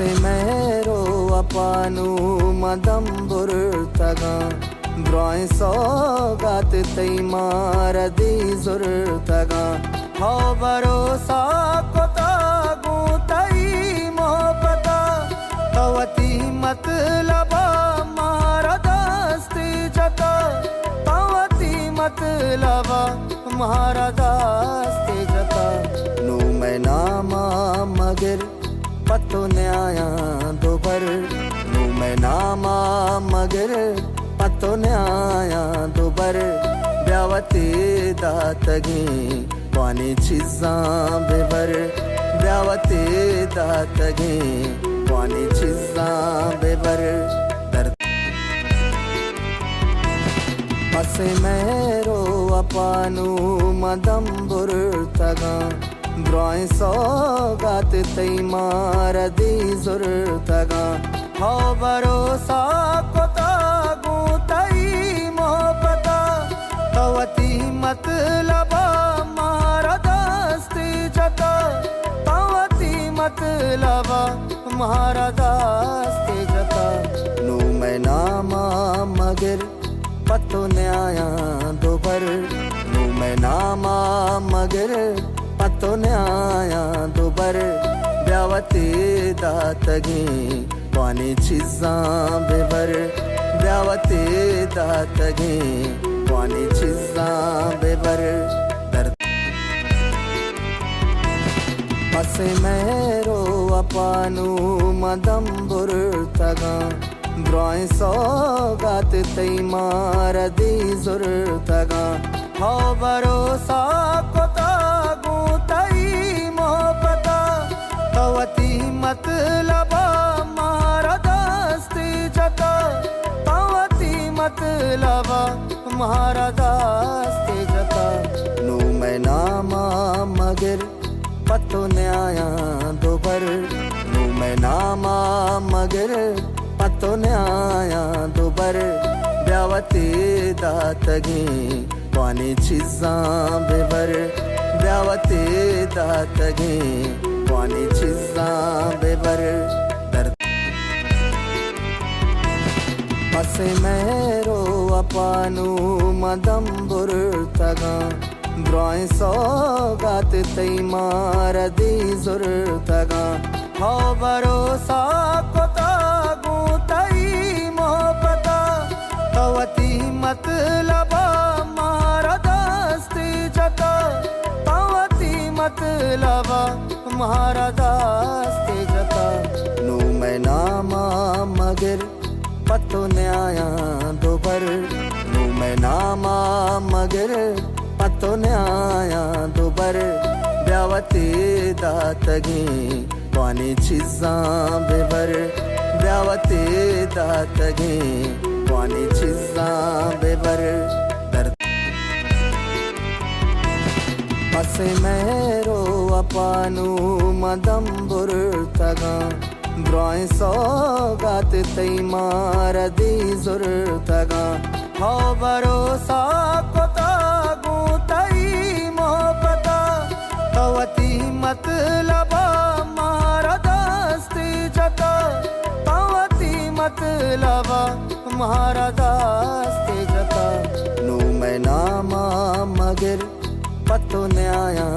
Ase mero apanu madambur taga Groin so gat tei maradi zur taga How barosa kota gutai mohbata Tawati matlaba maradasti jata Tawati matlaba maradasti jata Nu main nama magar पतो न्याया दोबर नू मैं नामा मगर पतो न्याया दोबर ब्यावते दातगी पानी चीज़ा Weber ब्यावते दातगी पानी चीज़ा बेबर दर्द असे मेरो अपानु मदम्बुर तगा Groin so gat tei maradi zur taga How barosa kota gutai mohbata Tawati matlaba maradasti jata Tawati matlaba maradasti jata Nu main nama magar pato न्याया दोबर Nu main nama magar पतो न्याया दोबर ब्यावते दातगी पानी चीज़ा Weber ब्यावते दातगी पानी चीज़ा Weber दर्द असे मेरो अपानु मदम्बुर तगा Groin so gat tei maradi zur taga How barosa kota Tawati matlaba maradasti jata Tawati matlaba maradasti jata Nu main nama magar pato न्याया दोबर Nu main nama magar pato न्याया दोबर ब्यावते दातगी पानी चीज़ा बेबर ब्यावते दातगी पानी चीज़ा Weber दर्द असे मेरो अपानु मदम्बुर तगा Groin so gat tei maradi zur taga How barosa kota gutai mohbata Tawati matlaba maradasti jata Tawati matlaba maradasti jata Nu main nama magar pato न्याया दोबर Nu main nama magar pato न्याया दोबर ब्यावते दातगी पानी चीज़ा Weber ब्यावते दातगी पानी चीज़ा Weber दर्द असे मेरो अपानु मदम्बुर तगा Groin so gat tei maradi zur taga How barosa kota gutai mohbata Tawati matlaba maradasti jata Tawati matlaba maradasti jata Nu main nama magar pato न्याया